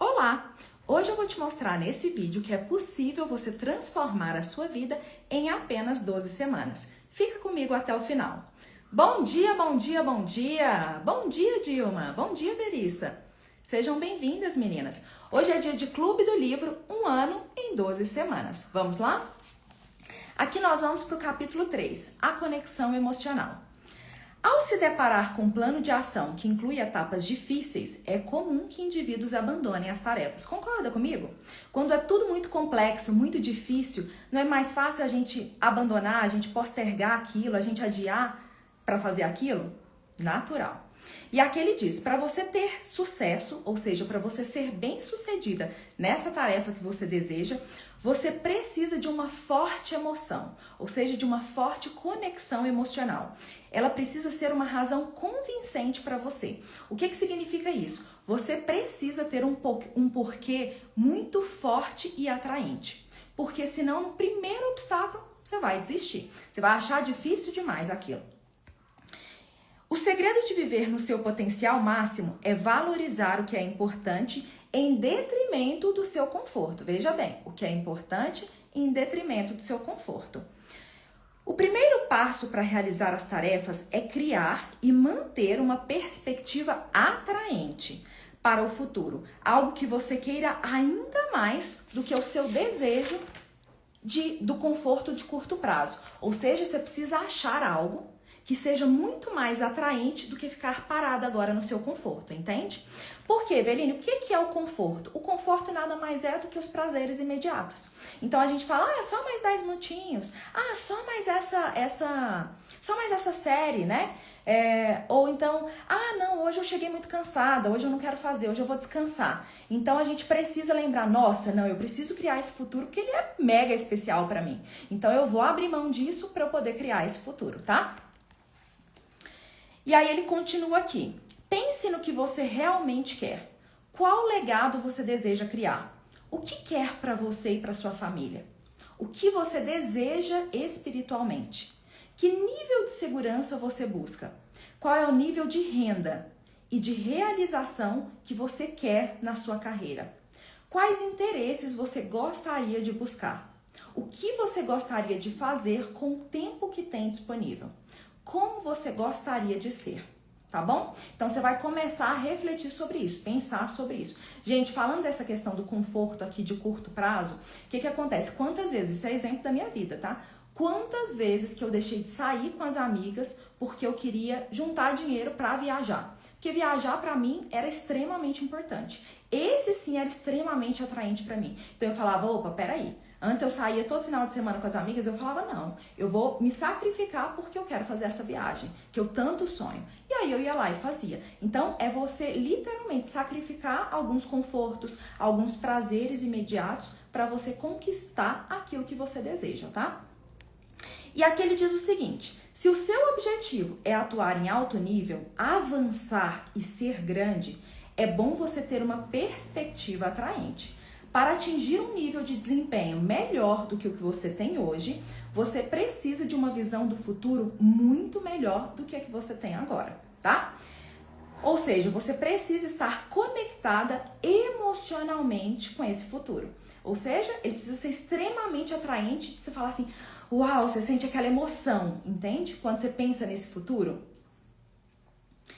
Olá! Hoje eu vou te mostrar nesse vídeo que é possível você transformar a sua vida em apenas 12 semanas. Fica comigo até o final. Bom dia, bom dia, bom dia! Bom dia, Dilma! Bom dia, Verissa! Sejam bem-vindas, meninas! Hoje é dia de Clube do Livro, 1 ano em 12 semanas. Vamos lá? Aqui nós vamos para o capítulo 3, a conexão emocional. Ao se deparar com um plano de ação que inclui etapas difíceis, é comum que indivíduos abandonem as tarefas. Concorda comigo? Quando é tudo muito complexo, muito difícil, não é mais fácil a gente abandonar, a gente postergar aquilo, a gente adiar para fazer aquilo? Natural. E aqui ele diz, para você ter sucesso, ou seja, para você ser bem-sucedida nessa tarefa que você deseja, você precisa de uma forte emoção, ou seja, de uma forte conexão emocional. Ela precisa ser uma razão convincente para você. O que significa isso? Você precisa ter um porquê muito forte e atraente. Porque senão, no primeiro obstáculo, você vai desistir. Você vai achar difícil demais aquilo. O segredo de viver no seu potencial máximo é valorizar o que é importante em detrimento do seu conforto. Veja bem, o que é importante em detrimento do seu conforto. O primeiro passo para realizar as tarefas é criar e manter uma perspectiva atraente para o futuro. Algo que você queira ainda mais do que o seu desejo do conforto de curto prazo. Ou seja, você precisa achar algo que seja muito mais atraente do que ficar parado agora no seu conforto, entende? Por quê, Eveline? O que é o conforto? O conforto nada mais é do que os prazeres imediatos. Então a gente fala, é só mais 10 minutinhos, só mais essa série, né? Ou então, não, hoje eu cheguei muito cansada, hoje eu não quero fazer, hoje eu vou descansar. Então a gente precisa lembrar, nossa, não, eu preciso criar esse futuro porque ele é mega especial para mim. Então eu vou abrir mão disso para eu poder criar esse futuro, tá? E aí ele continua aqui. Pense no que você realmente quer. Qual legado você deseja criar? O que quer para você e para sua família? O que você deseja espiritualmente? Que nível de segurança você busca? Qual é o nível de renda e de realização que você quer na sua carreira? Quais interesses você gostaria de buscar? O que você gostaria de fazer com o tempo que tem disponível? Como você gostaria de ser, tá bom? Então você vai começar a refletir sobre isso, pensar sobre isso. Gente, falando dessa questão do conforto aqui de curto prazo, o que acontece? Quantas vezes, isso é exemplo da minha vida, tá? Quantas vezes que eu deixei de sair com as amigas porque eu queria juntar dinheiro para viajar? Porque viajar para mim era extremamente importante. Esse sim era extremamente atraente para mim. Então eu falava, opa, peraí. Antes eu saía todo final de semana com as amigas, eu falava, não, eu vou me sacrificar porque eu quero fazer essa viagem, que eu tanto sonho. E aí eu ia lá e fazia. Então é você literalmente sacrificar alguns confortos, alguns prazeres imediatos para você conquistar aquilo que você deseja, tá? E aqui ele diz o seguinte, se o seu objetivo é atuar em alto nível, avançar e ser grande, é bom você ter uma perspectiva atraente. Para atingir um nível de desempenho melhor do que o que você tem hoje, você precisa de uma visão do futuro muito melhor do que a que você tem agora, tá? Ou seja, você precisa estar conectada emocionalmente com esse futuro. Ou seja, ele precisa ser extremamente atraente de você falar assim, uau, você sente aquela emoção, entende? Quando você pensa nesse futuro.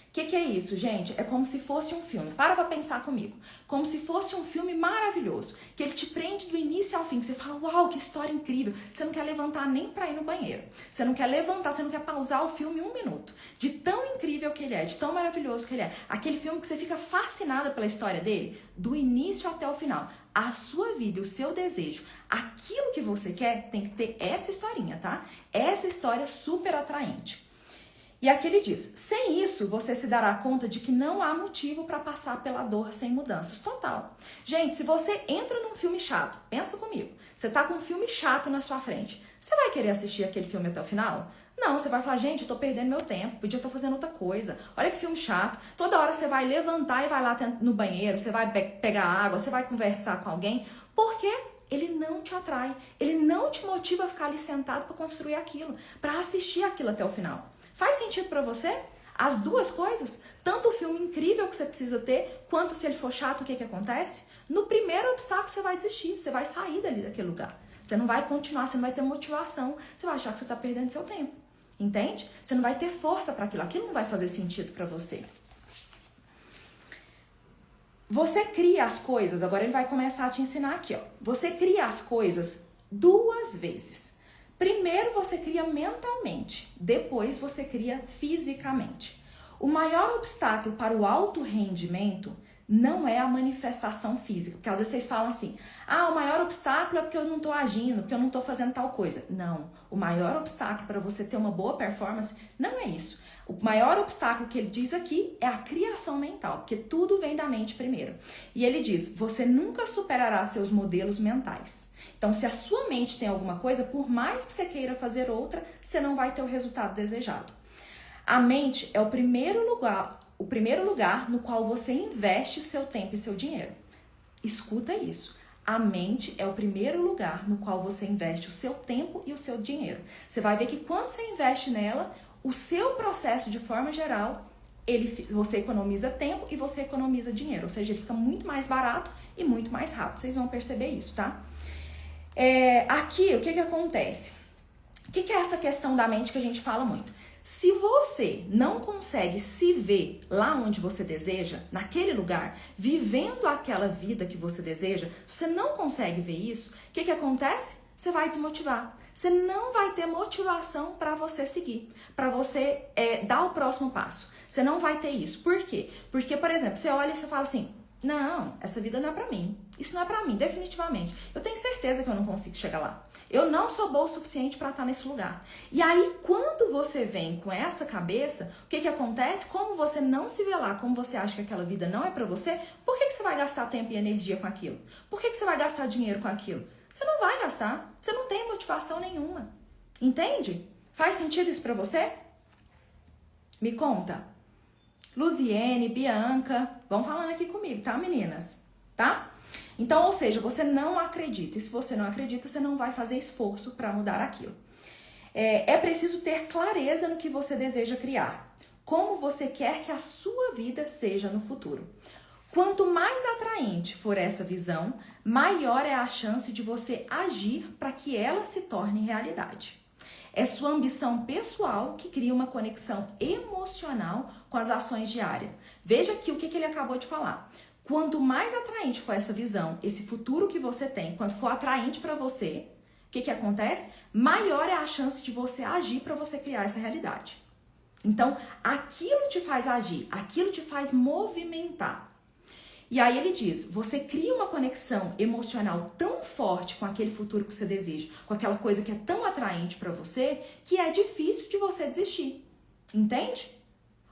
O que é isso, gente? É como se fosse um filme. Para pensar comigo. Como se fosse um filme maravilhoso, que ele te prende do início ao fim, que você fala, uau, que história incrível. Você não quer levantar nem pra ir no banheiro. Você não quer levantar, você não quer pausar o filme 1 minuto. De tão incrível que ele é, de tão maravilhoso que ele é. Aquele filme que você fica fascinada pela história dele, do início até o final. A sua vida, o seu desejo, aquilo que você quer, tem que ter essa historinha, tá? Essa história super atraente. E aqui ele diz, sem isso você se dará conta de que não há motivo para passar pela dor sem mudanças. Total. Gente, se você entra num filme chato, pensa comigo, você tá com um filme chato na sua frente, você vai querer assistir aquele filme até o final? Não, você vai falar, gente, eu tô perdendo meu tempo, podia estar fazendo outra coisa. Olha que filme chato. Toda hora você vai levantar e vai lá no banheiro, você vai pegar água, você vai conversar com alguém, porque ele não te atrai, ele não te motiva a ficar ali sentado para construir aquilo, para assistir aquilo até o final. Faz sentido para você? As duas coisas, tanto o filme incrível que você precisa ter, quanto se ele for chato, o que acontece? No primeiro obstáculo você vai desistir, você vai sair dali daquele lugar. Você não vai continuar, você não vai ter motivação, você vai achar que você está perdendo seu tempo. Entende? Você não vai ter força para aquilo, aquilo não vai fazer sentido para você. Você cria as coisas, agora ele vai começar a te ensinar aqui, ó. Você cria as coisas 2 vezes. Primeiro você cria mentalmente, depois você cria fisicamente. O maior obstáculo para o alto rendimento não é a manifestação física, porque às vezes vocês falam assim, o maior obstáculo é porque eu não estou agindo, porque eu não estou fazendo tal coisa. Não, o maior obstáculo para você ter uma boa performance não é isso. O maior obstáculo que ele diz aqui é a criação mental, porque tudo vem da mente primeiro. E ele diz, você nunca superará seus modelos mentais. Então, se a sua mente tem alguma coisa, por mais que você queira fazer outra, você não vai ter o resultado desejado. A mente é o primeiro lugar no qual você investe seu tempo e seu dinheiro. Escuta isso. A mente é o primeiro lugar no qual você investe o seu tempo e o seu dinheiro. Você vai ver que quando você investe nela, o seu processo, de forma geral, você economiza tempo e você economiza dinheiro. Ou seja, ele fica muito mais barato e muito mais rápido. Vocês vão perceber isso, tá? Aqui, o que acontece? O que é essa questão da mente que a gente fala muito? Se você não consegue se ver lá onde você deseja, naquele lugar, vivendo aquela vida que você deseja, se você não consegue ver isso, o que acontece? Você vai desmotivar. Você não vai ter motivação para você seguir, para você dar o próximo passo. Você não vai ter isso. Por quê? Porque, por exemplo, você olha e você fala assim, não, essa vida não é pra mim. Isso não é pra mim, definitivamente. Eu tenho certeza que eu não consigo chegar lá. Eu não sou boa o suficiente pra estar nesse lugar. E aí, quando você vem com essa cabeça, o que acontece? Como você não se vê lá, como você acha que aquela vida não é pra você, por que você vai gastar tempo e energia com aquilo? Por que você vai gastar dinheiro com aquilo? Você não vai gastar. Você não tem motivação nenhuma. Entende? Faz sentido isso pra você? Me conta. Luziene, Bianca, vão falando aqui comigo, tá, meninas? Tá? Então, ou seja, você não acredita. E se você não acredita, você não vai fazer esforço para mudar aquilo. É preciso ter clareza no que você deseja criar. Como você quer que a sua vida seja no futuro. Quanto mais atraente for essa visão, maior é a chance de você agir para que ela se torne realidade. É sua ambição pessoal que cria uma conexão emocional com as ações diárias. Veja aqui o que ele acabou de falar. Quanto mais atraente for essa visão, esse futuro que você tem, quanto for atraente para você, o que acontece? Maior é a chance de você agir para você criar essa realidade. Então, aquilo te faz agir, aquilo te faz movimentar. E aí ele diz, você cria uma conexão emocional tão forte com aquele futuro que você deseja, com aquela coisa que é tão atraente para você, que é difícil de você desistir. Entende?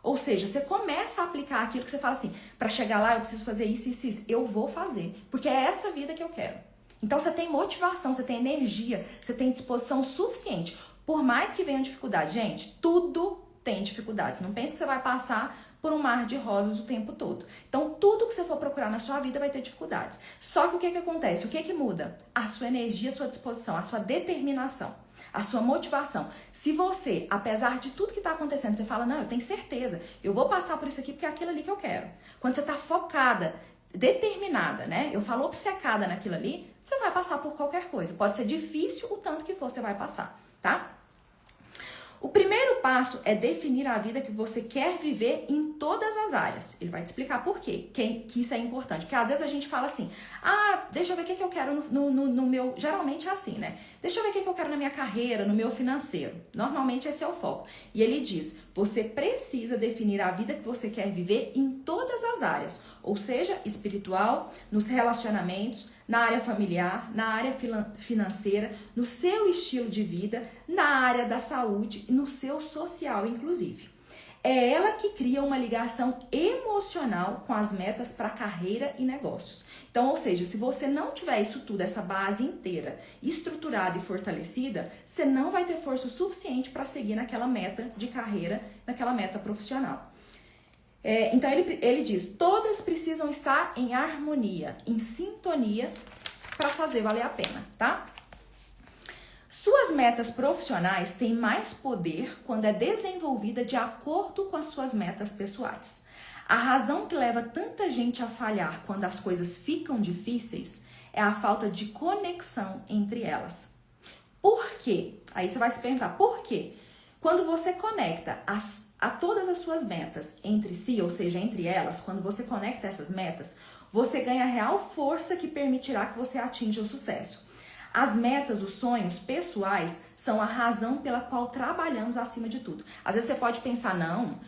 Ou seja, você começa a aplicar aquilo que você fala assim, para chegar lá eu preciso fazer isso, isso, isso. Eu vou fazer, porque é essa vida que eu quero. Então você tem motivação, você tem energia, você tem disposição suficiente. Por mais que venham dificuldades, gente, tudo tem dificuldades. Não pense que você vai passar por um mar de rosas o tempo todo. Então, tudo que você for procurar na sua vida vai ter dificuldades. Só que o que acontece? O que muda? A sua energia, a sua disposição, a sua determinação, a sua motivação. Se você, apesar de tudo que está acontecendo, você fala, não, eu tenho certeza, eu vou passar por isso aqui porque é aquilo ali que eu quero. Quando você está focada, determinada, né? Eu falo obcecada naquilo ali, você vai passar por qualquer coisa. Pode ser difícil o tanto que for, você vai passar, tá? O primeiro passo é definir a vida que você quer viver em todas as áreas. Ele vai te explicar por quê, que isso é importante. Porque às vezes a gente fala assim, deixa eu ver o que eu quero no meu... Geralmente é assim, né? Deixa eu ver o que eu quero na minha carreira, no meu financeiro. Normalmente esse é o foco. E ele diz, você precisa definir a vida que você quer viver em todas as áreas. Ou seja, espiritual, nos relacionamentos, na área familiar, na área financeira, no seu estilo de vida, na área da saúde e no seu social, inclusive. É ela que cria uma ligação emocional com as metas para carreira e negócios. Então, ou seja, se você não tiver isso tudo, essa base inteira, estruturada e fortalecida, você não vai ter força suficiente para seguir naquela meta de carreira, naquela meta profissional. Então ele diz, todas precisam estar em harmonia, em sintonia, para fazer valer a pena, tá? Suas metas profissionais têm mais poder quando é desenvolvida de acordo com as suas metas pessoais. A razão que leva tanta gente a falhar quando as coisas ficam difíceis é a falta de conexão entre elas. Por quê? Aí você vai se perguntar, por quê? Quando você conecta a todas as suas metas entre si, ou seja, entre elas, quando você conecta essas metas, você ganha real força que permitirá que você atinja o sucesso. As metas, os sonhos pessoais são a razão pela qual trabalhamos acima de tudo. Às vezes você pode pensar, não,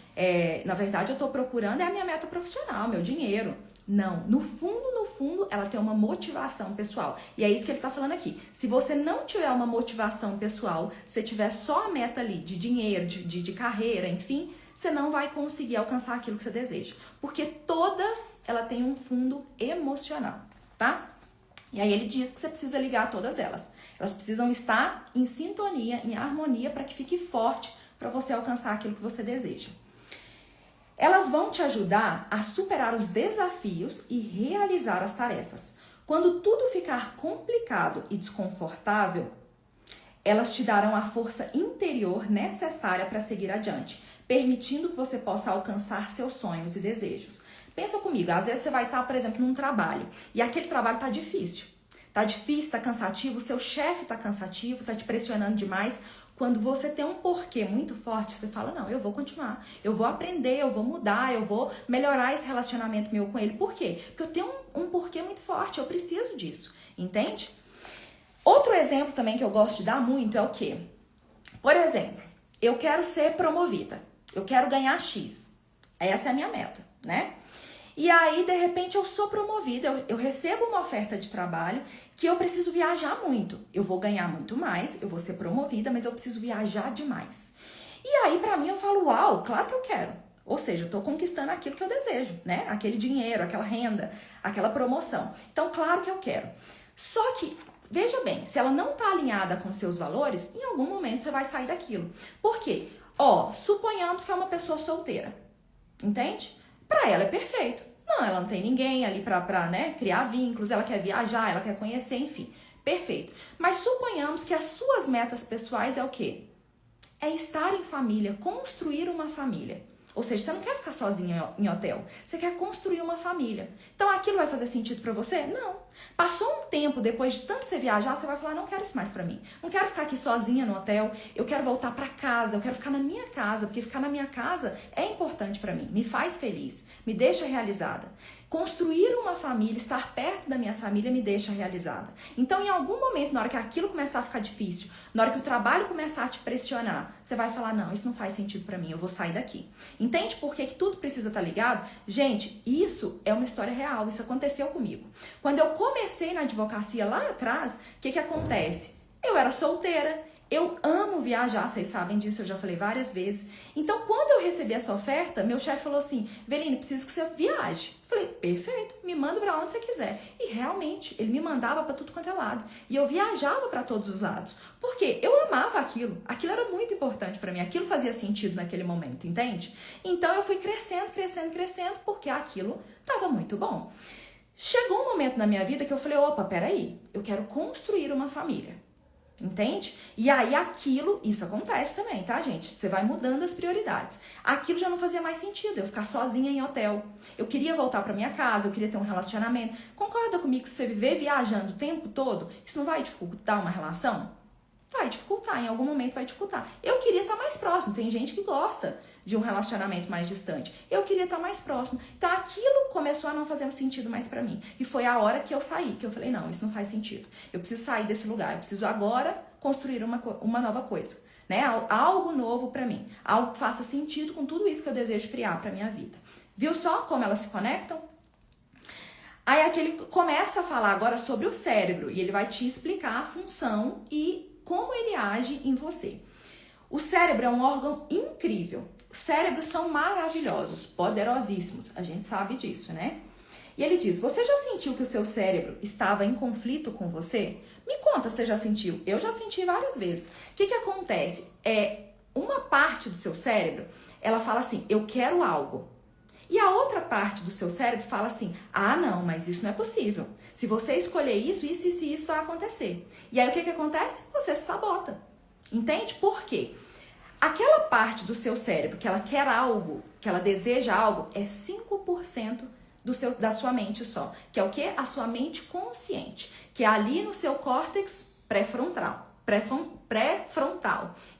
na verdade eu estou procurando a minha meta profissional, meu dinheiro. Não, no fundo, ela tem uma motivação pessoal. E é isso que ele está falando aqui. Se você não tiver uma motivação pessoal, se tiver só a meta ali de dinheiro, de carreira, enfim, você não vai conseguir alcançar aquilo que você deseja. Porque todas, ela tem um fundo emocional, tá? E aí ele diz que você precisa ligar todas elas. Elas precisam estar em sintonia, em harmonia, para que fique forte para você alcançar aquilo que você deseja. Elas vão te ajudar a superar os desafios e realizar as tarefas. Quando tudo ficar complicado e desconfortável, elas te darão a força interior necessária para seguir adiante, permitindo que você possa alcançar seus sonhos e desejos. Pensa comigo, às vezes você vai estar, por exemplo, num trabalho e aquele trabalho está difícil. Está difícil, está cansativo, o seu chefe está cansativo, está te pressionando demais. Quando você tem um porquê muito forte, você fala, não, eu vou continuar, eu vou aprender, eu vou mudar, eu vou melhorar esse relacionamento meu com ele. Por quê? Porque eu tenho um porquê muito forte, eu preciso disso, entende? Outro exemplo também que eu gosto de dar muito é o quê? Por exemplo, eu quero ser promovida, eu quero ganhar X, essa é a minha meta, né? E aí, de repente, eu sou promovida, eu recebo uma oferta de trabalho que eu preciso viajar muito. Eu vou ganhar muito mais, eu vou ser promovida, mas eu preciso viajar demais. E aí, pra mim, eu falo, uau, claro que eu quero. Ou seja, eu tô conquistando aquilo que eu desejo, né? Aquele dinheiro, aquela renda, aquela promoção. Então, claro que eu quero. Só que, veja bem, se ela não tá alinhada com seus valores, em algum momento você vai sair daquilo. Por quê? Suponhamos que é uma pessoa solteira, entende? Pra ela é perfeito. Não, ela não tem ninguém ali pra criar vínculos, ela quer viajar, ela quer conhecer, enfim. Perfeito. Mas suponhamos que as suas metas pessoais é o quê? É estar em família, construir uma família. Ou seja, você não quer ficar sozinha em hotel, você quer construir uma família. Então aquilo vai fazer sentido pra você? Não. Passou um tempo, depois de tanto você viajar, você vai falar, não quero isso mais pra mim. Não quero ficar aqui sozinha no hotel, eu quero voltar pra casa, eu quero ficar na minha casa, porque ficar na minha casa é importante pra mim, me faz feliz, me deixa realizada. Construir uma família, estar perto da minha família me deixa realizada. Então, em algum momento, na hora que aquilo começar a ficar difícil, na hora que o trabalho começar a te pressionar, você vai falar, não, isso não faz sentido pra mim, eu vou sair daqui. Entende por que tudo precisa estar ligado? Gente, isso é uma história real, isso aconteceu comigo. Quando eu comecei na advocacia lá atrás, o que acontece? Eu era solteira, eu amo viajar, vocês sabem disso, eu já falei várias vezes. Então, quando eu recebi essa oferta, meu chefe falou assim, Veline, preciso que você viaje. Falei, perfeito, me manda pra onde você quiser. E realmente, ele me mandava pra tudo quanto é lado. E eu viajava pra todos os lados. Por quê? Eu amava aquilo. Aquilo era muito importante pra mim. Aquilo fazia sentido naquele momento, entende? Então, eu fui crescendo, porque aquilo tava muito bom. Chegou um momento na minha vida que eu falei, opa, peraí, eu quero construir uma família. Entende? E aí isso acontece também, tá, gente? Você vai mudando as prioridades. Aquilo já não fazia mais sentido, eu ficar sozinha em hotel. Eu queria voltar pra minha casa, eu queria ter um relacionamento. Concorda comigo que se você viver viajando o tempo todo, isso não vai dificultar uma relação? Vai dificultar, em algum momento vai dificultar. Eu queria estar mais próximo, tem gente que gosta de um relacionamento mais distante. Eu queria estar mais próximo. Então aquilo começou a não fazer sentido mais pra mim. E foi a hora que eu saí, que eu falei, não, isso não faz sentido. Eu preciso sair desse lugar, eu preciso agora construir uma nova coisa, né? Algo novo pra mim, algo que faça sentido com tudo isso que eu desejo criar pra minha vida. Viu só como elas se conectam? Aí aqui ele começa a falar agora sobre o cérebro e ele vai te explicar a função e como ele age em você. O cérebro é um órgão incrível. Os cérebros são maravilhosos, poderosíssimos. A gente sabe disso, né? E ele diz, você já sentiu que o seu cérebro estava em conflito com você? Me conta se você já sentiu. Eu já senti várias vezes. O que acontece? Uma parte do seu cérebro, ela fala assim, eu quero algo. E a outra parte do seu cérebro fala assim, ah não, mas isso não é possível. Se você escolher isso, isso vai acontecer. E aí o que acontece? Você se sabota. Entende? Por quê? Aquela parte do seu cérebro que ela quer algo, que ela deseja algo, é 5% da sua mente só. Que é o quê? A sua mente consciente. Que é ali no seu córtex pré-frontal.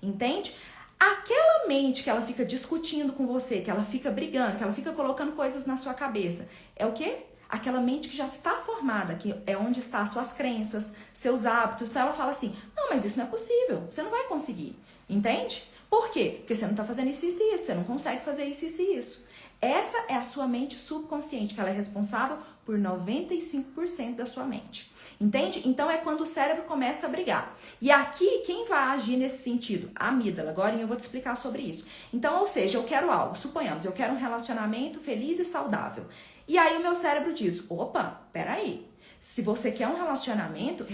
Entende? Aquela mente que ela fica discutindo com você, que ela fica brigando, que ela fica colocando coisas na sua cabeça, é o quê? Aquela mente que já está formada, que é onde estão as suas crenças, seus hábitos. Então ela fala assim, não, mas isso não é possível, você não vai conseguir. Entende? Por quê? Porque você não está fazendo isso e isso, você não consegue fazer isso e isso. Essa é a sua mente subconsciente, que ela é responsável por 95% da sua mente. Entende? Então é quando o cérebro começa a brigar. E aqui, quem vai agir nesse sentido? A amígdala. Agora eu vou te explicar sobre isso. Então, ou seja, eu quero algo. Suponhamos, eu quero um relacionamento feliz e saudável. E aí o meu cérebro diz, opa, peraí. Se você quer um relacionamento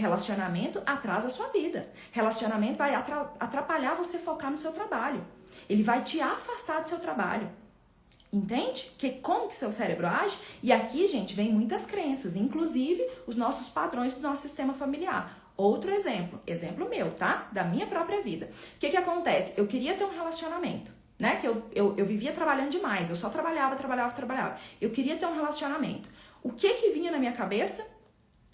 atrasa a sua vida. Relacionamento vai atrapalhar você focar no seu trabalho. Ele vai te afastar do seu trabalho. Entende? Como que seu cérebro age? E aqui, gente, vem muitas crenças, inclusive os nossos padrões do nosso sistema familiar. Outro exemplo meu, tá? Da minha própria vida. O que acontece? Eu queria ter um relacionamento, né? Que eu vivia trabalhando demais, eu só trabalhava. Eu queria ter um relacionamento. O que vinha na minha cabeça?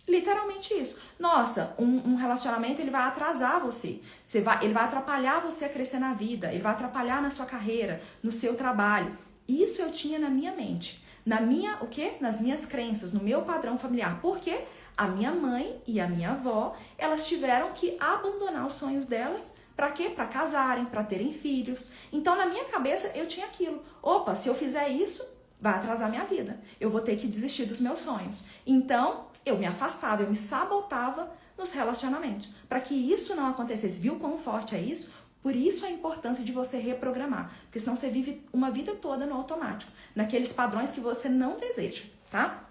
Literalmente isso. Nossa, um relacionamento ele vai atrasar você. Ele vai atrapalhar você a crescer na vida, ele vai atrapalhar na sua carreira, no seu trabalho. Isso eu tinha na minha mente, nas minhas crenças, no meu padrão familiar. Por quê? A minha mãe e a minha avó, elas tiveram que abandonar os sonhos delas. Para quê? Para casarem, para terem filhos. Então, na minha cabeça, eu tinha aquilo. Opa, se eu fizer isso, vai atrasar minha vida. Eu vou ter que desistir dos meus sonhos. Então, eu me afastava, eu me sabotava nos relacionamentos. Para que isso não acontecesse. Viu quão forte é isso? Por isso a importância de você reprogramar, porque senão você vive uma vida toda no automático, naqueles padrões que você não deseja, tá?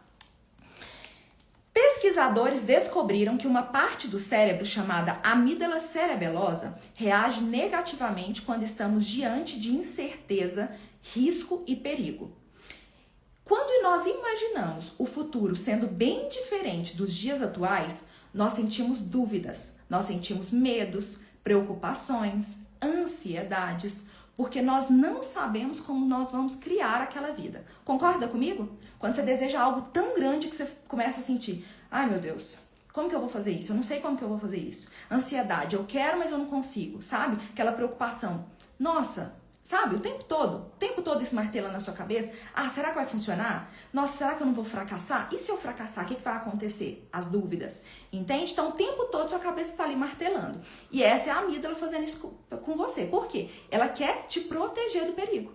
Pesquisadores descobriram que uma parte do cérebro chamada amígdala cerebelosa reage negativamente quando estamos diante de incerteza, risco e perigo. Quando nós imaginamos o futuro sendo bem diferente dos dias atuais, nós sentimos dúvidas, nós sentimos medos, preocupações, ansiedades, porque nós não sabemos como nós vamos criar aquela vida. Concorda comigo? Quando você deseja algo tão grande que você começa a sentir, ai meu Deus, como que eu vou fazer isso? Eu não sei como que eu vou fazer isso. Ansiedade, eu quero, mas eu não consigo, sabe? Aquela preocupação. Nossa, sabe? O tempo todo isso martela na sua cabeça. Ah, será que vai funcionar? Nossa, será que eu não vou fracassar? E se eu fracassar, o que vai acontecer? As dúvidas. Entende? Então, o tempo todo sua cabeça está ali martelando. E essa é a amígdala fazendo isso com você. Por quê? Ela quer te proteger do perigo.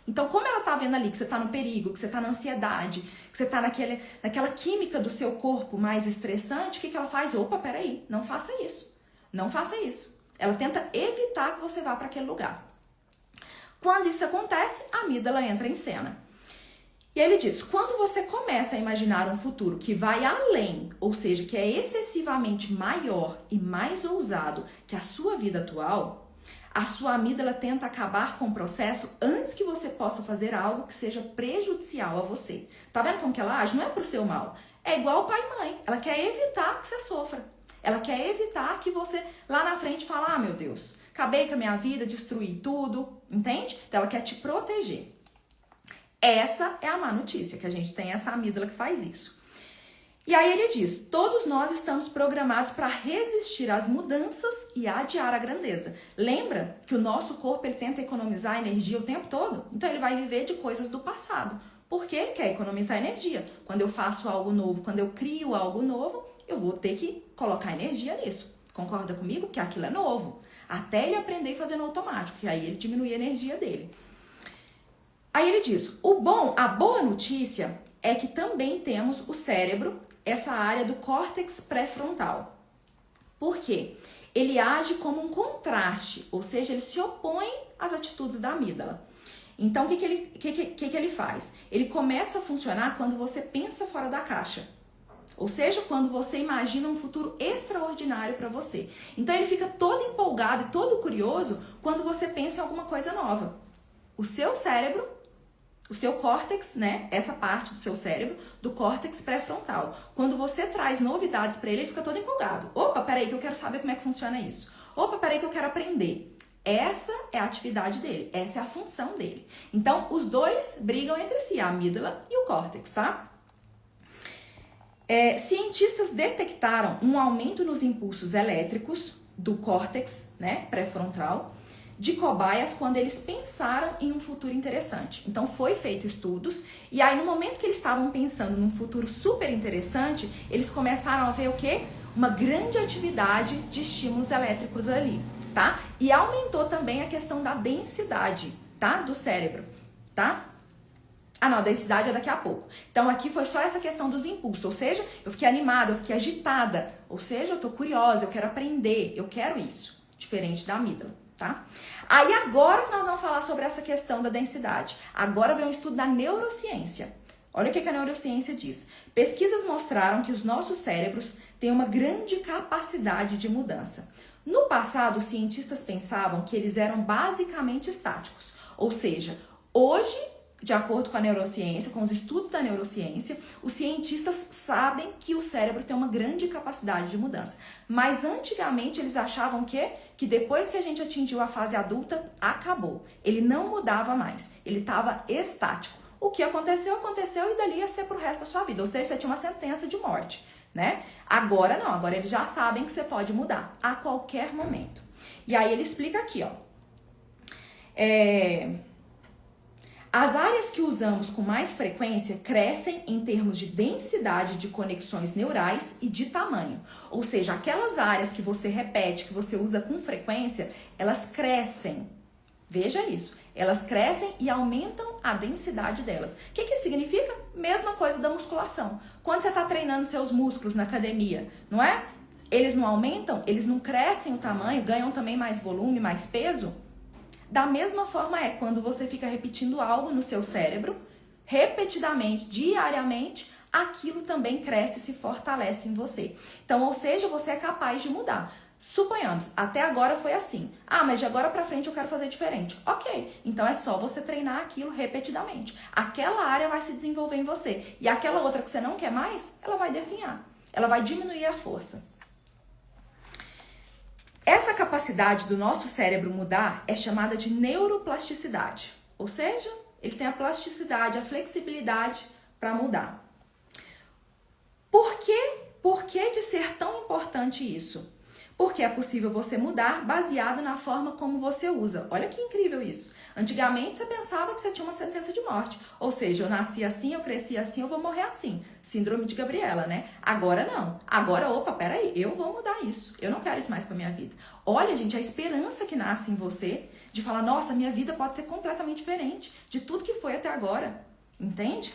Então, como ela tá vendo ali que você tá no perigo, que você tá na ansiedade, que você tá naquela química do seu corpo mais estressante, o que ela faz? Opa, peraí, não faça isso. Não faça isso. Ela tenta evitar que você vá para aquele lugar. Quando isso acontece, a amígdala entra em cena. E ele diz, quando você começa a imaginar um futuro que vai além, ou seja, que é excessivamente maior e mais ousado que a sua vida atual, a sua amígdala tenta acabar com o processo antes que você possa fazer algo que seja prejudicial a você. Tá vendo como que ela age? Não é pro seu mal. É igual pai e mãe. Ela quer evitar que você sofra. Ela quer evitar que você lá na frente fale, ah, meu Deus, acabei com a minha vida, destruí tudo, entende? Então ela quer te proteger. Essa é a má notícia, que a gente tem essa amígdala que faz isso. E aí ele diz, todos nós estamos programados para resistir às mudanças e adiar a grandeza. Lembra que o nosso corpo ele tenta economizar energia o tempo todo? Então ele vai viver de coisas do passado. Porque ele quer economizar energia. Quando eu faço algo novo, quando eu crio algo novo, eu vou ter que colocar energia nisso. Concorda comigo? Que aquilo é novo. Até ele aprender a fazer no automático, e aí ele diminui a energia dele. Aí ele diz, a boa notícia é que também temos o cérebro, essa área do córtex pré-frontal. Por quê? Ele age como um contraste, ou seja, ele se opõe às atitudes da amígdala. Então, o que ele faz? Ele começa a funcionar quando você pensa fora da caixa. Ou seja, quando você imagina um futuro extraordinário para você. Então, ele fica todo empolgado e todo curioso quando você pensa em alguma coisa nova. O seu cérebro O seu córtex, né? Essa parte do seu cérebro, do córtex pré-frontal. Quando você traz novidades para ele, ele fica todo empolgado. Opa, peraí que eu quero saber como é que funciona isso. Opa, peraí que eu quero aprender. Essa é a atividade dele, essa é a função dele. Então, os dois brigam entre si, a amígdala e o córtex, tá? Cientistas detectaram um aumento nos impulsos elétricos do córtex, né, pré-frontal, de cobaias quando eles pensaram em um futuro interessante. Então, foi feito estudos, e aí no momento que eles estavam pensando num futuro super interessante, eles começaram a ver o quê? Uma grande atividade de estímulos elétricos ali, tá? E aumentou também a questão da densidade, tá? Do cérebro, tá? Ah, não, a densidade é daqui a pouco. Então, aqui foi só essa questão dos impulsos, ou seja, eu fiquei animada, eu fiquei agitada, ou seja, eu tô curiosa, eu quero aprender, eu quero isso, diferente da amígdala, tá? Aí, agora que nós vamos falar sobre essa questão da densidade. Agora vem um estudo da neurociência. Olha o que a neurociência diz. Pesquisas mostraram que os nossos cérebros têm uma grande capacidade de mudança. No passado, os cientistas pensavam que eles eram basicamente estáticos, ou seja, hoje, de acordo com a neurociência, com os estudos da neurociência, os cientistas sabem que o cérebro tem uma grande capacidade de mudança. Mas antigamente eles achavam que depois que a gente atingiu a fase adulta, acabou. Ele não mudava mais, ele estava estático. O que aconteceu, aconteceu e dali ia ser pro resto da sua vida. Ou seja, você tinha uma sentença de morte, né? Agora não, agora eles já sabem que você pode mudar a qualquer momento. E aí ele explica aqui, ó. As áreas que usamos com mais frequência crescem em termos de densidade de conexões neurais e de tamanho. Ou seja, aquelas áreas que você repete, que você usa com frequência, elas crescem. Veja isso. Elas crescem e aumentam a densidade delas. O que significa? Mesma coisa da musculação. Quando você está treinando seus músculos na academia, não é? Eles não aumentam, eles não crescem o tamanho, ganham também mais volume, mais peso? Da mesma forma quando você fica repetindo algo no seu cérebro, repetidamente, diariamente, aquilo também cresce e se fortalece em você. Então, ou seja, você é capaz de mudar. Suponhamos, até agora foi assim. Ah, mas de agora pra frente eu quero fazer diferente. Ok, então é só você treinar aquilo repetidamente. Aquela área vai se desenvolver em você. E aquela outra que você não quer mais, ela vai definhar. Ela vai diminuir a força. Essa capacidade do nosso cérebro mudar é chamada de neuroplasticidade. Ou seja, ele tem a plasticidade, a flexibilidade para mudar. Por que de ser tão importante isso? Porque é possível você mudar baseado na forma como você usa. Olha que incrível isso. Antigamente você pensava que você tinha uma sentença de morte. Ou seja, eu nasci assim, eu cresci assim, eu vou morrer assim. Síndrome de Gabriela, né? Agora não. Agora, opa, peraí, eu vou mudar isso. Eu não quero isso mais pra minha vida. Olha, gente, a esperança que nasce em você de falar, nossa, minha vida pode ser completamente diferente de tudo que foi até agora. Entende?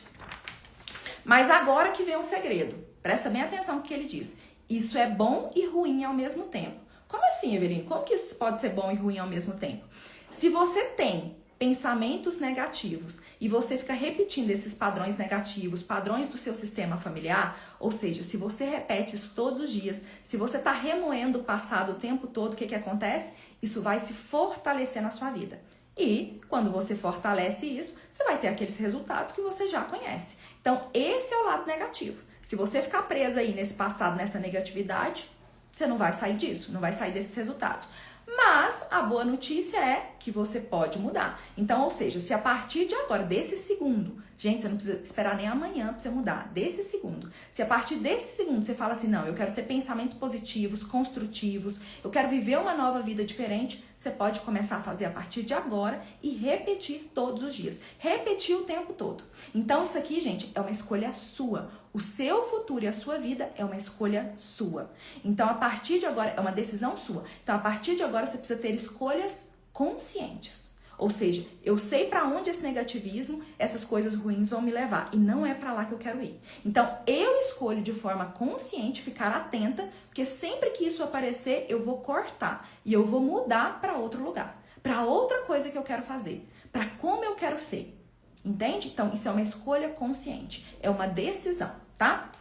Mas agora que vem o segredo. Presta bem atenção no que ele diz. Isso é bom e ruim ao mesmo tempo. Como assim, Evelyn? Como que isso pode ser bom e ruim ao mesmo tempo? Se você tem pensamentos negativos e você fica repetindo esses padrões negativos, padrões do seu sistema familiar, ou seja, se você repete isso todos os dias, se você está remoendo o passado o tempo todo, o que acontece? Isso vai se fortalecer na sua vida. E quando você fortalece isso, você vai ter aqueles resultados que você já conhece. Então, esse é o lado negativo. Se você ficar presa aí nesse passado, nessa negatividade, você não vai sair disso, não vai sair desses resultados. Mas a boa notícia é que você pode mudar. Então, ou seja, se a partir de agora, desse segundo, gente, você não precisa esperar nem amanhã para você mudar, desse segundo. Se a partir desse segundo você fala assim, não, eu quero ter pensamentos positivos, construtivos, eu quero viver uma nova vida diferente, você pode começar a fazer a partir de agora e repetir todos os dias. Repetir o tempo todo. Então, isso aqui, gente, é uma escolha sua. O seu futuro e a sua vida é uma escolha sua. Então, a partir de agora, é uma decisão sua. Então, a partir de agora, você precisa ter escolhas conscientes. Ou seja, eu sei para onde esse negativismo, essas coisas ruins vão me levar. E não é para lá que eu quero ir. Então, eu escolho de forma consciente ficar atenta, porque sempre que isso aparecer, eu vou cortar. E eu vou mudar para outro lugar. Para outra coisa que eu quero fazer. Para como eu quero ser. Entende? Então, isso é uma escolha consciente. É uma decisão, tá?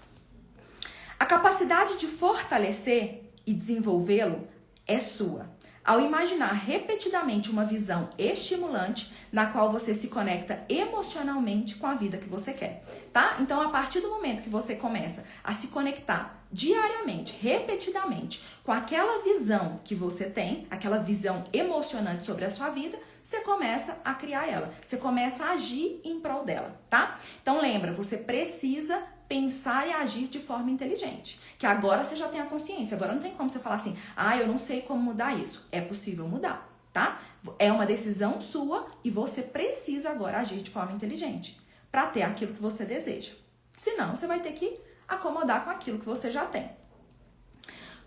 A capacidade de fortalecer e desenvolvê-lo é sua. ao imaginar repetidamente uma visão estimulante na qual você se conecta emocionalmente com a vida que você quer, tá? Então, a partir do momento que você começa a se conectar diariamente, repetidamente, com aquela visão que você tem, aquela visão emocionante sobre a sua vida, você começa a criar ela, você começa a agir em prol dela, tá? Então, lembra, você precisa pensar e agir de forma inteligente. Que agora você já tem a consciência. Agora não tem como você falar assim, eu não sei como mudar isso. É possível mudar, tá? É uma decisão sua e você precisa agora agir de forma inteligente para ter aquilo que você deseja. Senão, você vai ter que acomodar com aquilo que você já tem.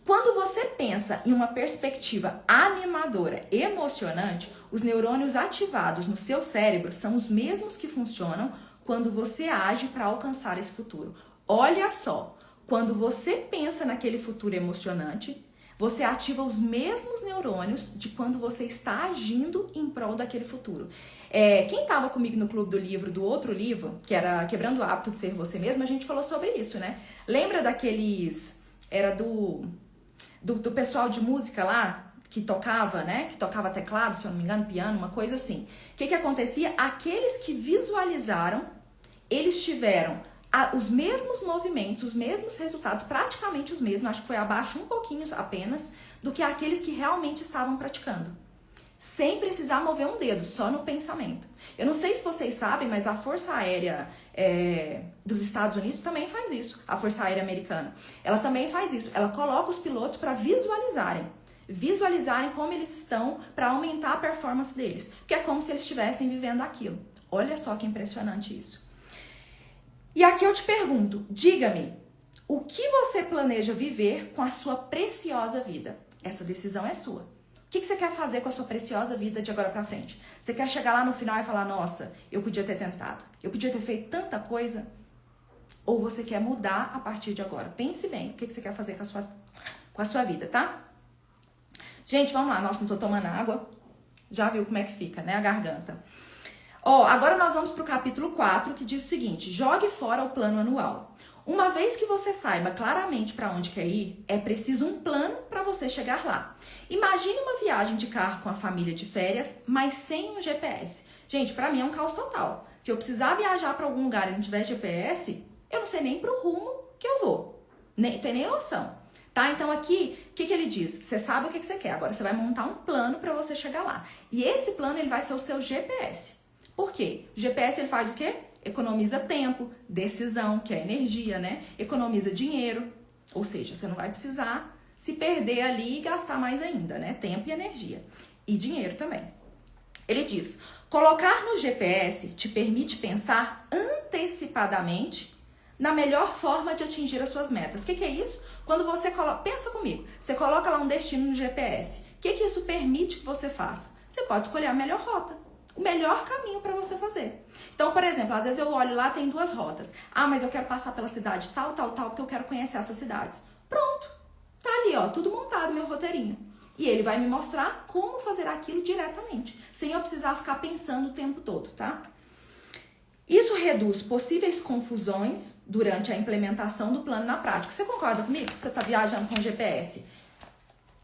Quando você pensa em uma perspectiva animadora, emocionante, os neurônios ativados no seu cérebro são os mesmos que funcionam quando você age para alcançar esse futuro. Olha só, quando você pensa naquele futuro emocionante, você ativa os mesmos neurônios de quando você está agindo em prol daquele futuro. Quem estava comigo no clube do livro, do outro livro, que era Quebrando o Hábito de Ser Você Mesmo, a gente falou sobre isso, né? Lembra daqueles... Era do pessoal de música lá, que tocava, né? Que tocava teclado, se eu não me engano, piano, uma coisa assim. O que acontecia? Aqueles que visualizaram, eles tiveram os mesmos movimentos, os mesmos resultados, praticamente os mesmos, acho que foi abaixo um pouquinho apenas, do que aqueles que realmente estavam praticando. Sem precisar mover um dedo, só no pensamento. Eu não sei se vocês sabem, mas a Força Aérea dos Estados Unidos também faz isso. A Força Aérea Americana. Ela também faz isso. Ela coloca os pilotos para visualizarem como eles estão para aumentar a performance deles. Porque é como se eles estivessem vivendo aquilo. Olha só que impressionante isso. E aqui eu te pergunto, diga-me, o que você planeja viver com a sua preciosa vida? Essa decisão é sua. O que você quer fazer com a sua preciosa vida de agora pra frente? Você quer chegar lá no final e falar, nossa, eu podia ter tentado, eu podia ter feito tanta coisa? Ou você quer mudar a partir de agora? Pense bem, o que você quer fazer com a sua vida, tá? Gente, vamos lá, nossa, não tô tomando água. Já viu como é que fica, né, a garganta. Agora nós vamos pro capítulo 4, que diz o seguinte, jogue fora o plano anual. Uma vez que você saiba claramente para onde quer ir, é preciso um plano para você chegar lá. Imagine uma viagem de carro com a família de férias, mas sem um GPS. Gente, para mim é um caos total. Se eu precisar viajar para algum lugar e não tiver GPS, eu não sei nem pro rumo que eu vou. Tem nem noção. Tá? Então aqui, o que ele diz? Você sabe o que você quer, agora você vai montar um plano para você chegar lá. E esse plano ele vai ser o seu GPS. Por quê? O GPS ele faz o quê? Economiza tempo, decisão, que é energia, né? Economiza dinheiro, ou seja, você não vai precisar se perder ali e gastar mais ainda, né? Tempo e energia. E dinheiro também. Ele diz, colocar no GPS te permite pensar antecipadamente na melhor forma de atingir as suas metas. O que é isso? Quando você pensa comigo, você coloca lá um destino no GPS. O que isso permite que você faça? Você pode escolher a melhor rota. O melhor caminho para você fazer. Então, por exemplo, às vezes eu olho lá, tem 2 rotas. Mas eu quero passar pela cidade tal, porque eu quero conhecer essas cidades. Pronto. Tá ali, tudo montado, meu roteirinho. E ele vai me mostrar como fazer aquilo diretamente, sem eu precisar ficar pensando o tempo todo, tá? Isso reduz possíveis confusões durante a implementação do plano na prática. Você concorda comigo que você está viajando com GPS?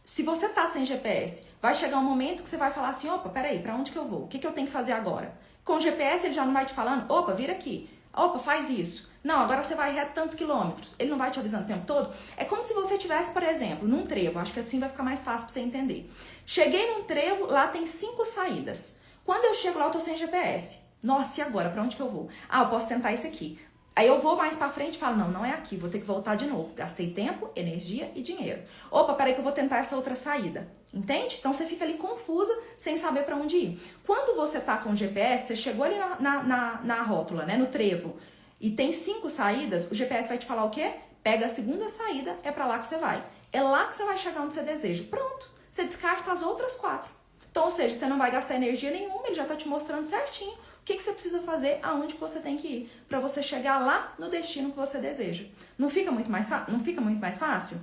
Se você tá sem GPS, vai chegar um momento que você vai falar assim, opa, peraí, pra onde que eu vou? O que eu tenho que fazer agora? Com o GPS ele já não vai te falando, opa, vira aqui, opa, faz isso. Não, agora você vai reto tantos quilômetros. Ele não vai te avisando o tempo todo. É como se você estivesse, por exemplo, num trevo. Acho que assim vai ficar mais fácil pra você entender. Cheguei num trevo, lá tem 5 saídas. Quando eu chego lá, eu tô sem GPS. Nossa, e agora? Pra onde que eu vou? Eu posso tentar esse aqui. Aí eu vou mais pra frente e falo, não é aqui, vou ter que voltar de novo. Gastei tempo, energia e dinheiro. Opa, peraí que eu vou tentar essa outra saída. Entende? Então você fica ali confusa, sem saber pra onde ir. Quando você tá com o GPS, você chegou ali na rótula, né, no trevo, e tem 5 saídas, o GPS vai te falar o quê? Pega a segunda saída, é pra lá que você vai. É lá que você vai chegar onde você deseja. Pronto, você descarta as outras 4. Então, ou seja, você não vai gastar energia nenhuma, ele já tá te mostrando certinho o que você precisa fazer, aonde que você tem que ir, para você chegar lá no destino que você deseja. Não fica muito mais fácil?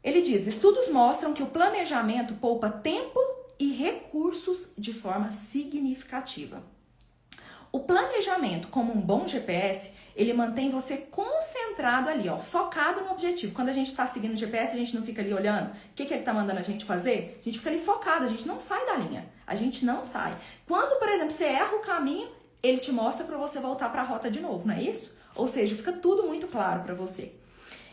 Ele diz, estudos mostram que o planejamento poupa tempo e recursos de forma significativa. O planejamento, como um bom GPS, ele mantém você concentrado ali, ó, focado no objetivo. Quando a gente está seguindo o GPS, a gente não fica ali olhando o que ele está mandando a gente fazer. A gente fica ali focado, a gente não sai da linha. A gente não sai. Quando, por exemplo, você erra o caminho, ele te mostra para você voltar para a rota de novo, não é isso? Ou seja, fica tudo muito claro para você.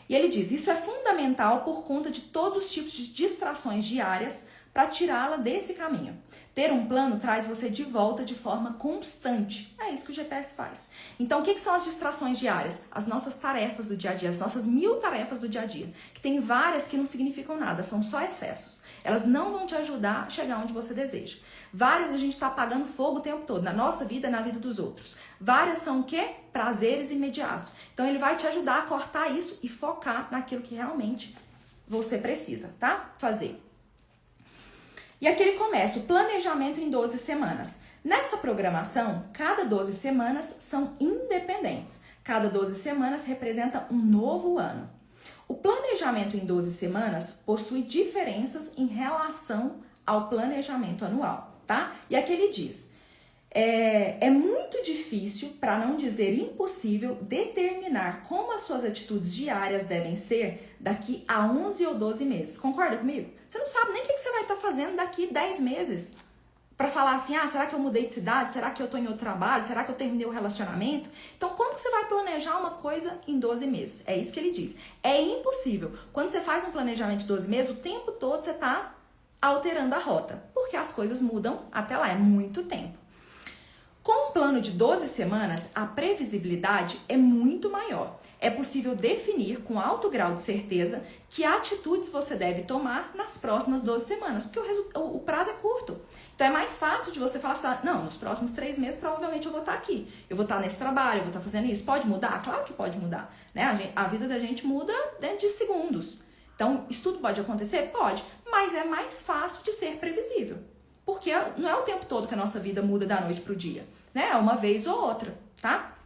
E ele diz, isso é fundamental por conta de todos os tipos de distrações diárias para tirá-la desse caminho. Ter um plano traz você de volta de forma constante. É isso que o GPS faz. Então, o que são as distrações diárias? As nossas tarefas do dia a dia, as nossas 1000 tarefas do dia a dia. Que tem várias que não significam nada, são só excessos. Elas não vão te ajudar a chegar onde você deseja. Várias a gente está apagando fogo o tempo todo, na nossa vida e na vida dos outros. Várias são o quê? Prazeres imediatos. Então, ele vai te ajudar a cortar isso e focar naquilo que realmente você precisa, tá? Fazer. E aqui ele começa o planejamento em 12 semanas. Nessa programação, cada 12 semanas são independentes. Cada 12 semanas representa um novo ano. O planejamento em 12 semanas possui diferenças em relação ao planejamento anual, tá? E aqui ele diz, é muito difícil, para não dizer impossível, determinar como as suas atitudes diárias devem ser daqui a 11 ou 12 meses. Concorda comigo? Você não sabe nem o que você vai estar fazendo daqui 10 meses. Para falar assim, será que eu mudei de cidade? Será que eu estou em outro trabalho? Será que eu terminei o relacionamento? Então, como que você vai planejar uma coisa em 12 meses? É isso que ele diz. É impossível. Quando você faz um planejamento de 12 meses, o tempo todo você está alterando a rota. Porque as coisas mudam até lá, é muito tempo. Com um plano de 12 semanas, a previsibilidade é muito maior. É possível definir com alto grau de certeza que atitudes você deve tomar nas próximas 12 semanas, porque o prazo é curto. Então é mais fácil de você falar assim, não, nos próximos 3 meses provavelmente eu vou estar aqui. Eu vou estar nesse trabalho, eu vou estar fazendo isso. Pode mudar? Claro que pode mudar. Né? A vida da gente muda dentro de segundos. Então, isso tudo pode acontecer? Pode. Mas é mais fácil de ser previsível. Porque não é o tempo todo que a nossa vida muda da noite para o dia, né? É uma vez ou outra, tá?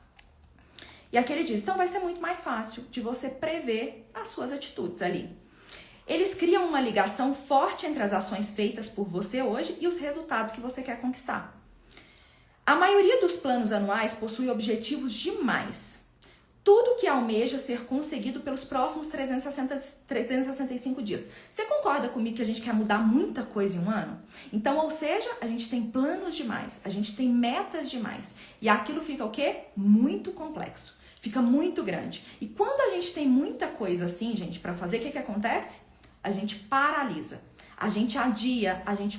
E aqui ele diz, então vai ser muito mais fácil de você prever as suas atitudes ali. Eles criam uma ligação forte entre as ações feitas por você hoje e os resultados que você quer conquistar. A maioria dos planos anuais possui objetivos demais. Tudo que almeja ser conseguido pelos próximos 365 dias. Você concorda comigo que a gente quer mudar muita coisa em um ano? Então, ou seja, a gente tem planos demais, a gente tem metas demais. E aquilo fica o quê? Muito complexo. Fica muito grande. E quando a gente tem muita coisa assim, gente, para fazer, o que acontece? A gente paralisa. A gente adia, a gente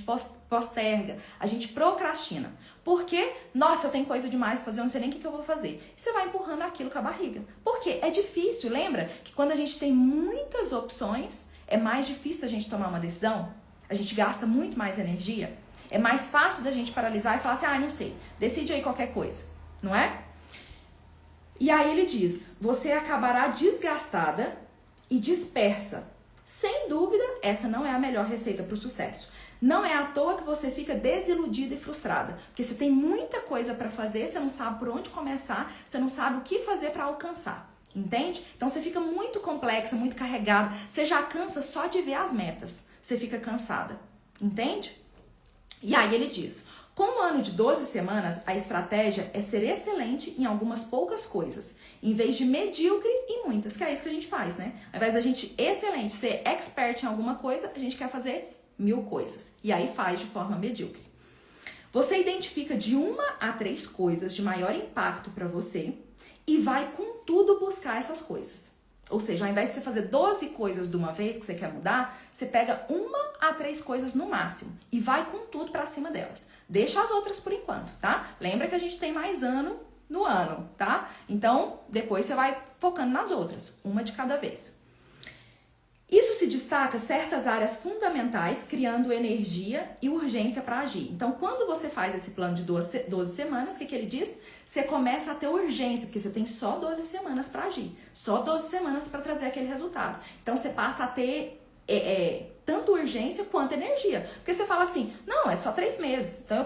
posterga, a gente procrastina. Porque, nossa, eu tenho coisa demais pra fazer, eu não sei nem o que eu vou fazer. E você vai empurrando aquilo com a barriga. Por quê? É difícil, lembra? Que quando a gente tem muitas opções, é mais difícil a gente tomar uma decisão. A gente gasta muito mais energia. É mais fácil da gente paralisar e falar assim, não sei, decide aí qualquer coisa, não é? E aí ele diz, você acabará desgastada e dispersa. Sem dúvida, essa não é a melhor receita para o sucesso. Não é à toa que você fica desiludida e frustrada, porque você tem muita coisa para fazer, você não sabe por onde começar, você não sabe o que fazer para alcançar, entende? Então você fica muito complexa, muito carregada, você já cansa só de ver as metas, você fica cansada, entende? E aí ele diz, com um ano de 12 semanas, a estratégia é ser excelente em algumas poucas coisas, em vez de medíocre em muitas, que é isso que a gente faz, né? Ao invés da gente excelente, ser expert em alguma coisa, a gente quer fazer 1000 coisas. E aí faz de forma medíocre. Você identifica de 1 a 3 coisas de maior impacto para você e vai com tudo buscar essas coisas. Ou seja, ao invés de você fazer 12 coisas de uma vez que você quer mudar, você pega 1 a 3 coisas no máximo e vai com tudo pra cima delas. Deixa as outras por enquanto, tá? Lembra que a gente tem mais ano no ano, tá? Então, depois você vai focando nas outras, uma de cada vez. Isso se destaca certas áreas fundamentais, criando energia e urgência para agir. Então, quando você faz esse plano de 12 semanas, o que ele diz? Você começa a ter urgência, porque você tem só 12 semanas para agir. Só 12 semanas para trazer aquele resultado. Então, você passa a ter tanto urgência quanto energia. Porque você fala assim, não, é só 3 meses, então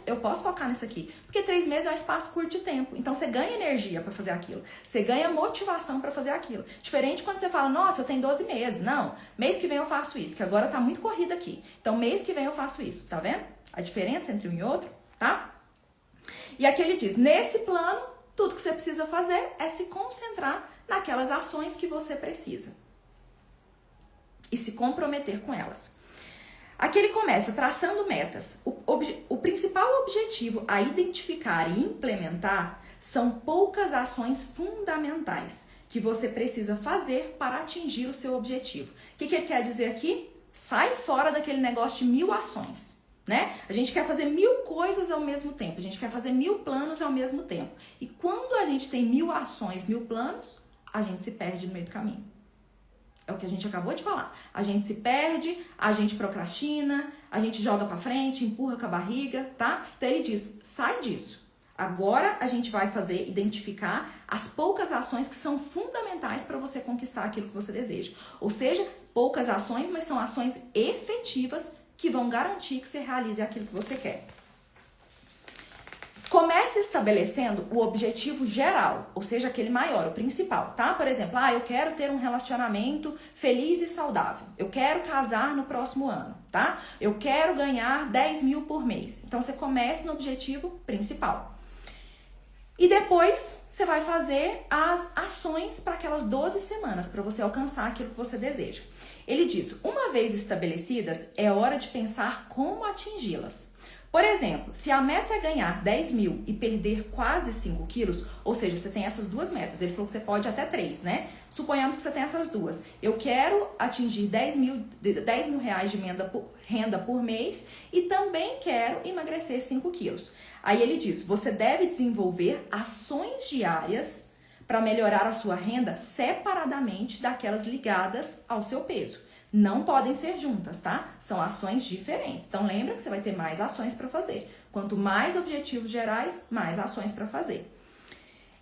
eu posso focar nisso aqui. Porque 3 meses é um espaço curto de tempo. Então você ganha energia para fazer aquilo. Você ganha motivação para fazer aquilo. Diferente quando você fala, nossa, eu tenho 12 meses. Não, mês que vem eu faço isso, que agora tá muito corrida aqui. Então mês que vem eu faço isso, tá vendo? A diferença entre um e outro, tá? E aqui ele diz, nesse plano, tudo que você precisa fazer é se concentrar naquelas ações que você precisa. E se comprometer com elas. Aqui ele começa traçando metas. O principal objetivo a identificar e implementar são poucas ações fundamentais que você precisa fazer para atingir o seu objetivo. O que ele quer dizer aqui? Sai fora daquele negócio de 1000 ações, né? A gente quer fazer 1000 coisas ao mesmo tempo, a gente quer fazer 1000 planos ao mesmo tempo. E quando a gente tem 1000 ações, 1000 planos, a gente se perde no meio do caminho. É o que a gente acabou de falar. A gente se perde, a gente procrastina, a gente joga pra frente, empurra com a barriga, tá? Então ele diz, sai disso. Agora a gente vai identificar as poucas ações que são fundamentais para você conquistar aquilo que você deseja. Ou seja, poucas ações, mas são ações efetivas que vão garantir que você realize aquilo que você quer. Comece estabelecendo o objetivo geral, ou seja, aquele maior, o principal, tá? Por exemplo, eu quero ter um relacionamento feliz e saudável. Eu quero casar no próximo ano, tá? Eu quero ganhar 10 mil por mês. Então, você comece no objetivo principal. E depois, você vai fazer as ações para aquelas 12 semanas, para você alcançar aquilo que você deseja. Ele diz, uma vez estabelecidas, é hora de pensar como atingi-las. Por exemplo, se a meta é ganhar 10 mil e perder quase 5 quilos, ou seja, você tem essas duas metas, ele falou que você pode até 3, né? Suponhamos que você tem essas duas. Eu quero atingir 10 mil reais de renda por mês e também quero emagrecer 5 quilos. Aí ele diz, você deve desenvolver ações diárias para melhorar a sua renda separadamente daquelas ligadas ao seu peso. Não podem ser juntas, tá? São ações diferentes. Então, lembra que você vai ter mais ações para fazer. Quanto mais objetivos gerais, mais ações para fazer.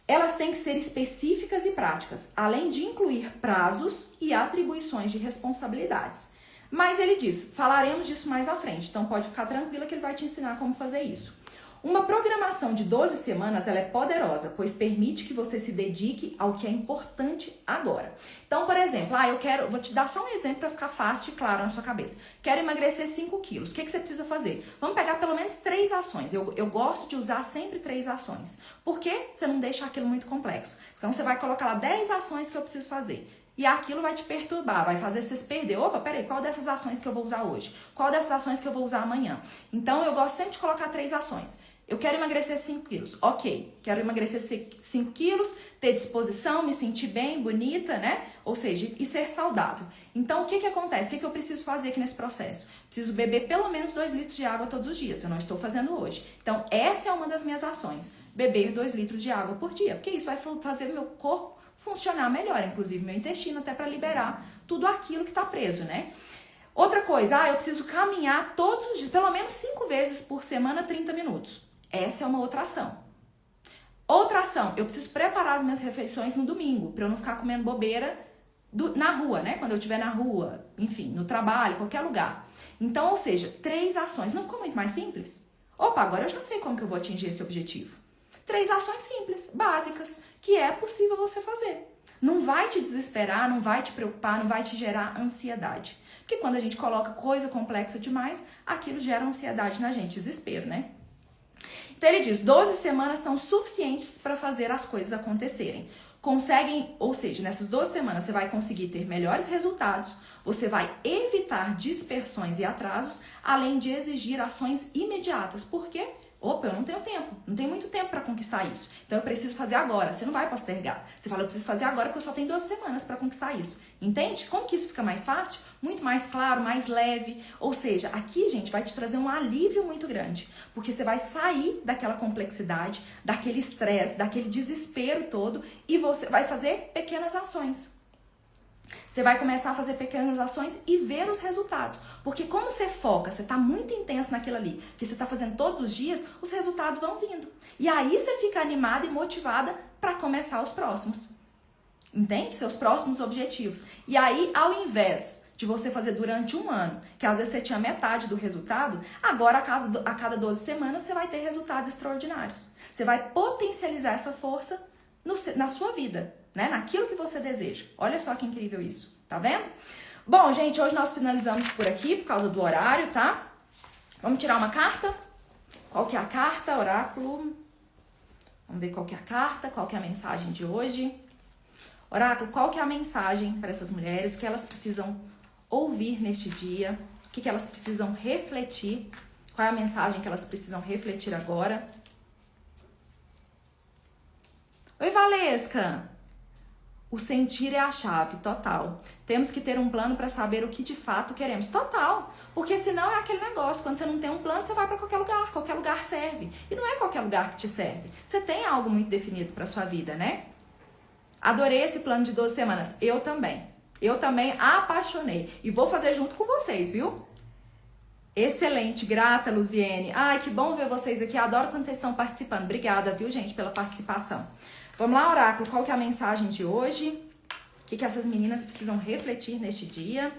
Elas têm que ser específicas e práticas, além de incluir prazos e atribuições de responsabilidades. Mas ele diz, falaremos disso mais à frente, então pode ficar tranquila que ele vai te ensinar como fazer isso. Uma programação de 12 semanas ela é poderosa, pois permite que você se dedique ao que é importante agora. Então, por exemplo, vou te dar só um exemplo para ficar fácil e claro na sua cabeça. Quero emagrecer 5 quilos. O que você precisa fazer? Vamos pegar pelo menos 3 ações. Eu gosto de usar sempre 3 ações. Por quê? Você não deixa aquilo muito complexo. Senão você vai colocar lá 10 ações que eu preciso fazer. E aquilo vai te perturbar, vai fazer você se perder. Opa, peraí, qual dessas ações que eu vou usar hoje? Qual dessas ações que eu vou usar amanhã? Então, eu gosto sempre de colocar 3 ações. Eu quero emagrecer 5 quilos. Ok, quero emagrecer 5 quilos, ter disposição, me sentir bem, bonita, né? Ou seja, e ser saudável. Então, o que acontece? O que eu preciso fazer aqui nesse processo? Preciso beber pelo menos 2 litros de água todos os dias. Eu não estou fazendo hoje. Então, essa é uma das minhas ações. Beber 2 litros de água por dia. Porque isso vai fazer o meu corpo funcionar melhor, inclusive meu intestino, até para liberar tudo aquilo que está preso, né? Outra coisa, eu preciso caminhar todos os dias, pelo menos 5 vezes por semana, 30 minutos. Essa é uma outra ação. Outra ação, eu preciso preparar as minhas refeições no domingo, para eu não ficar comendo bobeira na rua, né? Quando eu estiver na rua, enfim, no trabalho, qualquer lugar. Então, ou seja, 3 ações. Não ficou muito mais simples? Opa, agora eu já sei como que eu vou atingir esse objetivo. 3 ações simples, básicas, que é possível você fazer. Não vai te desesperar, não vai te preocupar, não vai te gerar ansiedade. Porque quando a gente coloca coisa complexa demais, aquilo gera ansiedade na gente, desespero, né? Então ele diz, 12 semanas são suficientes para fazer as coisas acontecerem. Ou seja, nessas 12 semanas você vai conseguir ter melhores resultados, você vai evitar dispersões e atrasos, além de exigir ações imediatas. Por quê? Opa, eu não tenho tempo, não tenho muito tempo para conquistar isso. Então eu preciso fazer agora, você não vai postergar. Você fala, eu preciso fazer agora porque eu só tenho 12 semanas para conquistar isso. Entende? Como que isso fica mais fácil? Muito mais claro, mais leve. Ou seja, aqui, gente, vai te trazer um alívio muito grande. Porque você vai sair daquela complexidade, daquele estresse, daquele desespero todo e você vai fazer pequenas ações. Você vai começar a fazer pequenas ações e ver os resultados. Porque como você foca, você está muito intenso naquilo ali, que você está fazendo todos os dias, os resultados vão vindo. E aí você fica animada e motivada para começar os próximos. Entende? Seus próximos objetivos. E aí, ao invés de você fazer durante um ano, que às vezes você tinha metade do resultado, agora a cada 12 semanas você vai ter resultados extraordinários. Você vai potencializar essa força na sua vida, né? Naquilo que você deseja. Olha só que incrível isso, tá vendo? Bom, gente, hoje nós finalizamos por aqui, por causa do horário, tá? Vamos tirar uma carta? Qual que é a carta? Oráculo Vamos ver qual que é a carta, qual que é a mensagem de hoje. Oráculo, qual que é a mensagem para essas mulheres? O que elas precisam ouvir neste dia? O que elas precisam refletir? Qual é a mensagem que elas precisam refletir agora? Oi, Valesca! O sentir é a chave, total. Temos que ter um plano para saber o que de fato queremos. Total! Porque senão é aquele negócio, quando você não tem um plano, você vai para qualquer lugar serve. E não é qualquer lugar que te serve. Você tem algo muito definido para sua vida, né? Adorei esse plano de 12 semanas. Eu também. Eu também apaixonei. E vou fazer junto com vocês, viu? Excelente, grata, Luziene. Ai, que bom ver vocês aqui. Adoro quando vocês estão participando. Obrigada, viu, gente, pela participação. Vamos lá, Oráculo, qual que é a mensagem de hoje? O que essas meninas precisam refletir neste dia?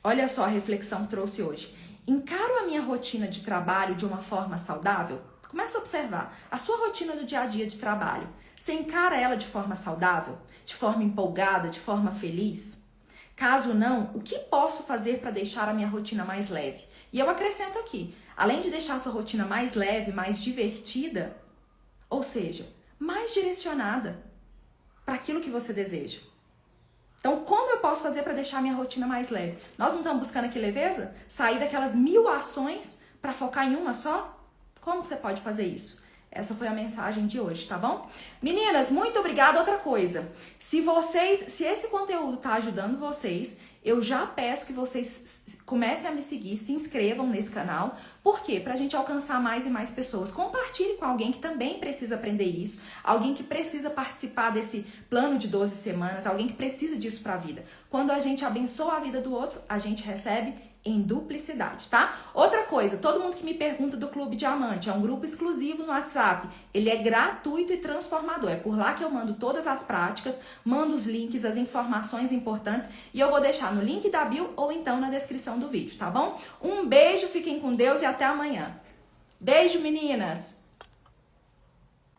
Olha só a reflexão que trouxe hoje. Encaro a minha rotina de trabalho de uma forma saudável? Começa a observar a sua rotina do dia a dia de trabalho. Você encara ela de forma saudável? De forma empolgada? De forma feliz? Caso não, o que posso fazer para deixar a minha rotina mais leve? E eu acrescento aqui, além de deixar a sua rotina mais leve, mais divertida, ou seja, mais direcionada para aquilo que você deseja. Então, como eu posso fazer para deixar a minha rotina mais leve? Nós não estamos buscando aqui leveza? Sair daquelas 1000 ações para focar em uma só? Como você pode fazer isso? Essa foi a mensagem de hoje, tá bom? Meninas, muito obrigada. Outra coisa, se esse conteúdo tá ajudando vocês, eu já peço que vocês comecem a me seguir, se inscrevam nesse canal. Por quê? Pra gente alcançar mais e mais pessoas. Compartilhe com alguém que também precisa aprender isso, alguém que precisa participar desse plano de 12 semanas, alguém que precisa disso pra vida. Quando a gente abençoa a vida do outro, a gente recebe em duplicidade, tá? Outra coisa, todo mundo que me pergunta do Clube Diamante, é um grupo exclusivo no WhatsApp. Ele é gratuito e transformador. É por lá que eu mando todas as práticas, mando os links, as informações importantes e eu vou deixar no link da bio ou então na descrição do vídeo, tá bom? Um beijo, fiquem com Deus e até amanhã. Beijo, meninas!